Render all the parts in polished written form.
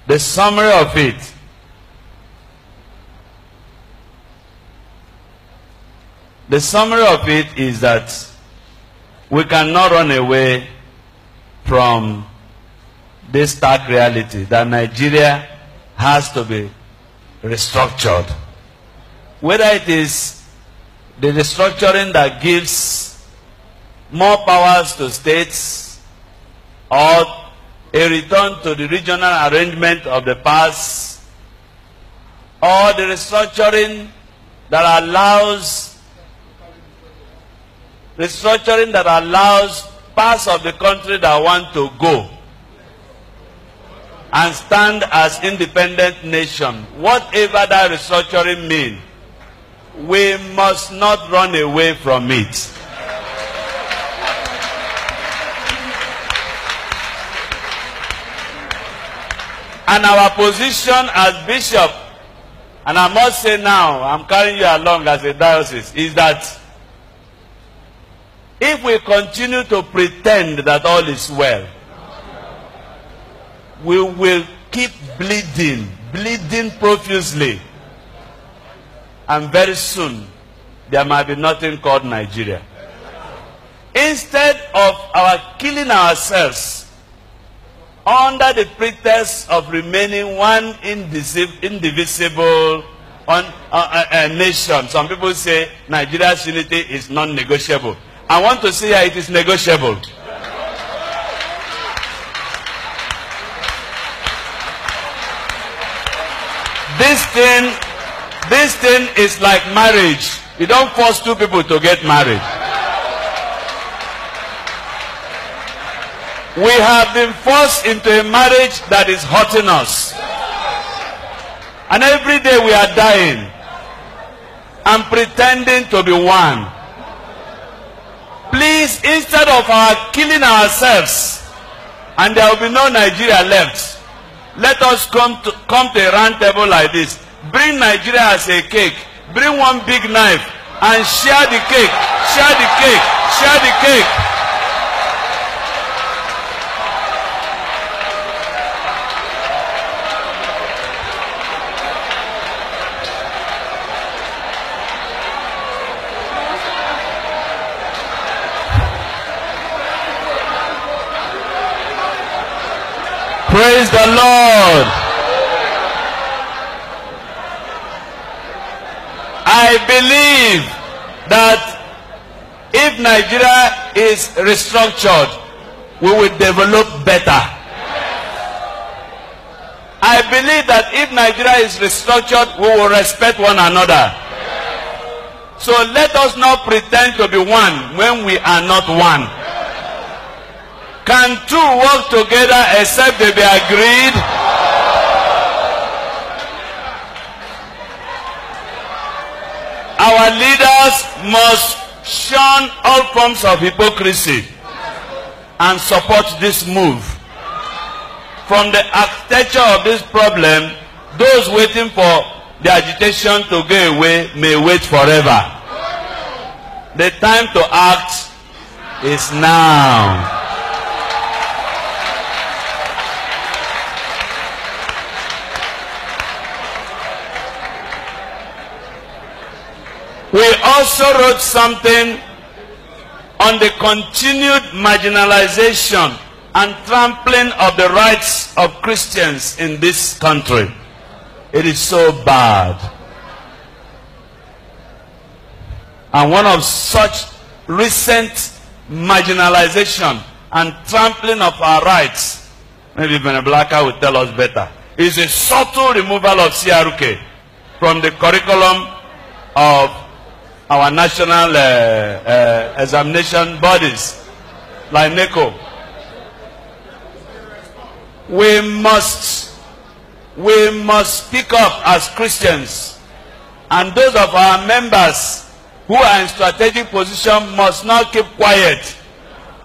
The summary of it. The summary of it is that we cannot run away from this stark reality that Nigeria has to be restructured. Whether it is the restructuring that gives more powers to states or a return to the regional arrangement of the past, or the restructuring that allows parts of the country that want to go and stand as independent nation, whatever that restructuring means, we must not run away from it. And our position as bishop, and I must say now, I'm carrying you along as a diocese, is that if we continue to pretend that all is well, we will keep bleeding profusely. And very soon, there might be nothing called Nigeria. Instead of our killing ourselves under the pretext of remaining one indivisible nation, some people say Nigeria's unity is non-negotiable. I want to see how it is negotiable. This thing is like marriage. You don't force two people to get married. We have been forced into a marriage that is hurting us. And every day we are dying and pretending to be one. Please, instead of our killing ourselves, and there will be no Nigeria left, let us come to a round table like this. Bring Nigeria as a cake. Bring one big knife and share the cake. Share the cake. Share the cake. Praise the Lord. I believe that if Nigeria is restructured, we will develop better. I believe that if Nigeria is restructured, we will respect one another. So let us not pretend to be one when we are not one. Can two work together except they be agreed? Our leaders must shun all forms of hypocrisy and support this move. From the architecture of this problem, those waiting for the agitation to go away may wait forever. The time to act is now. We also wrote something on the continued marginalization and trampling of the rights of Christians in this country. It is so bad. And one of such recent marginalization and trampling of our rights, maybe Beneblaka will tell us better, is a subtle removal of CRK from the curriculum of our national examination bodies, like NECO. We must speak up as Christians, and those of our members who are in strategic position must not keep quiet.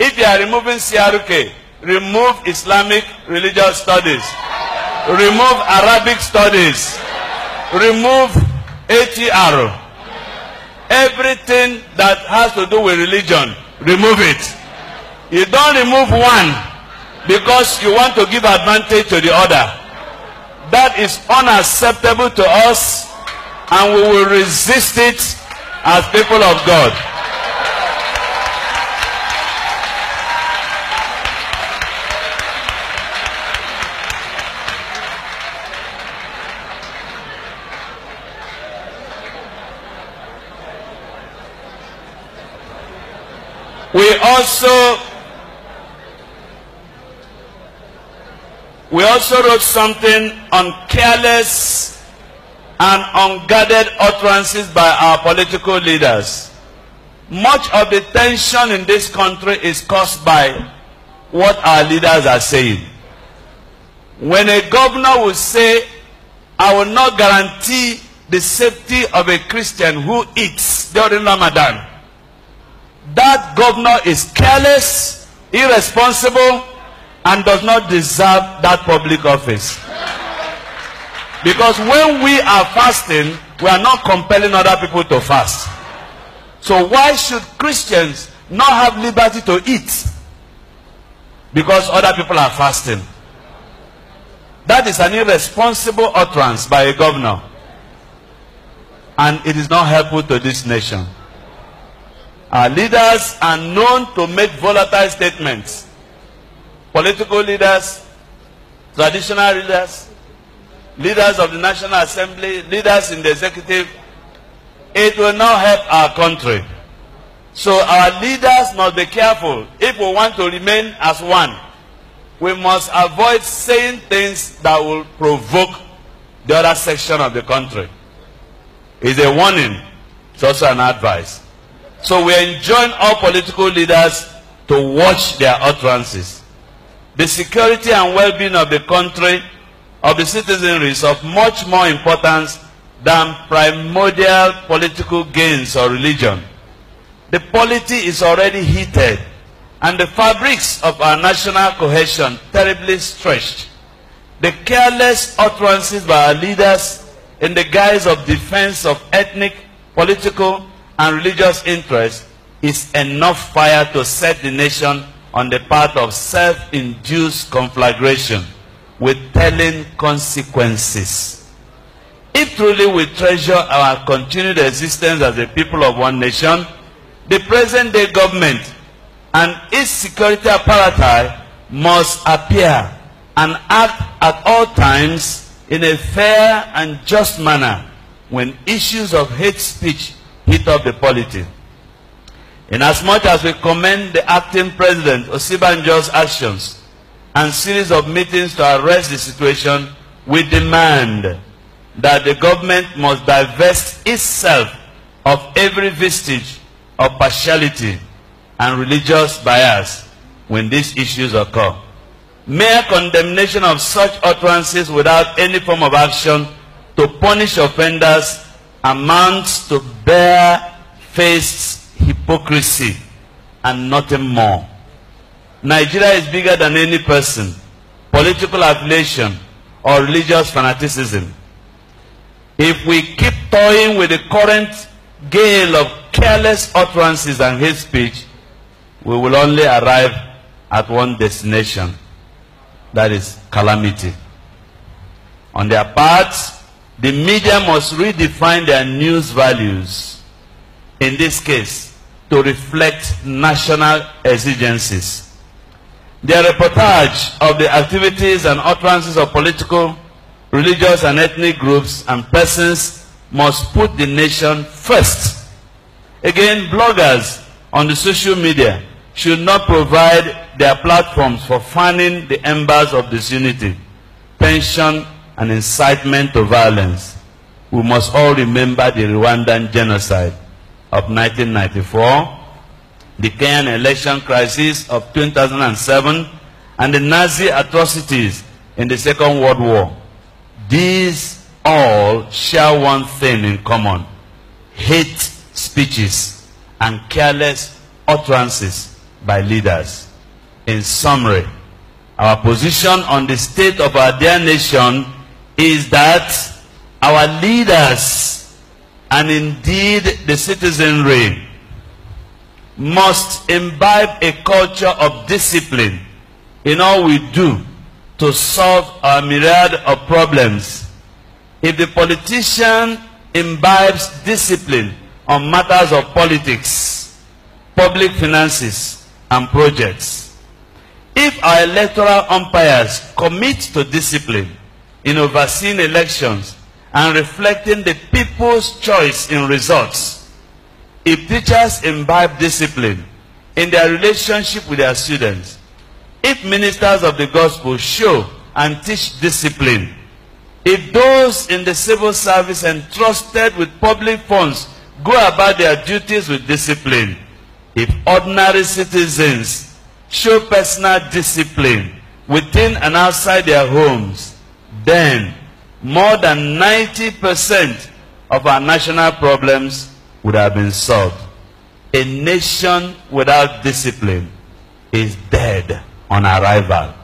If you are removing CRK, remove Islamic religious studies, remove Arabic studies, remove ATR. Everything that has to do with religion, remove it. You don't remove one because you want to give advantage to the other. That is unacceptable to us, and we will resist it as people of God. We also wrote something on careless and unguarded utterances by our political leaders. Much of the tension in this country is caused by what our leaders are saying. When a governor will say, I will not guarantee the safety of a Christian who eats during Ramadan, that governor is careless, irresponsible, and does not deserve that public office. Because when we are fasting, we are not compelling other people to fast. So why should Christians not have liberty to eat? Because other people are fasting. That is an irresponsible utterance by a governor. And it is not helpful to this nation. Our leaders are known to make volatile statements. Political leaders, traditional leaders, leaders of the National Assembly, leaders in the executive, it will not help our country. So our leaders must be careful. If we want to remain as one, we must avoid saying things that will provoke the other section of the country. It's a warning. It's also an advice. So we enjoin all political leaders to watch their utterances. The security and well-being of the country, of the citizenry, is of much more importance than primordial political gains or religion. The polity is already heated, and the fabrics of our national cohesion terribly stretched. The careless utterances by our leaders in the guise of defense of ethnic, political, and religious interests is enough fire to set the nation on the path of self-induced conflagration with telling consequences. If truly we treasure our continued existence as a people of one nation, the present-day government and its security apparatus must appear and act at all times in a fair and just manner when issues of hate speech heat up the polity. Inasmuch as we commend the acting president Osibanjo's actions and series of meetings to arrest the situation, we demand that the government must divest itself of every vestige of partiality and religious bias when these issues occur. Mere condemnation of such utterances without any form of action to punish offenders amounts to bare-faced hypocrisy and nothing more. Nigeria is bigger than any person, political affiliation, or religious fanaticism. If we keep toying with the current gale of careless utterances and hate speech, we will only arrive at one destination, that is calamity. On their part, the media must redefine their news values, in this case, to reflect national exigencies. Their reportage of the activities and utterances of political, religious, and ethnic groups and persons must put the nation first. Again, bloggers on the social media should not provide their platforms for fanning the embers of disunity, tension, and incitement to violence. We must all remember the Rwandan genocide of 1994, the Kenyan election crisis of 2007, and the Nazi atrocities in the Second World War. These all share one thing in common: hate speeches and careless utterances by leaders. In summary, our position on the state of our dear nation is that our leaders, and indeed the citizenry, must imbibe a culture of discipline in all we do to solve our myriad of problems. If the politician imbibes discipline on matters of politics, public finances, and projects, if our electoral umpires commit to discipline in overseeing elections and reflecting the people's choice in results, if teachers imbibe discipline in their relationship with their students, if ministers of the gospel show and teach discipline, if those in the civil service entrusted with public funds go about their duties with discipline, if ordinary citizens show personal discipline within and outside their homes, then more than 90% of our national problems would have been solved. A nation without discipline is dead on arrival.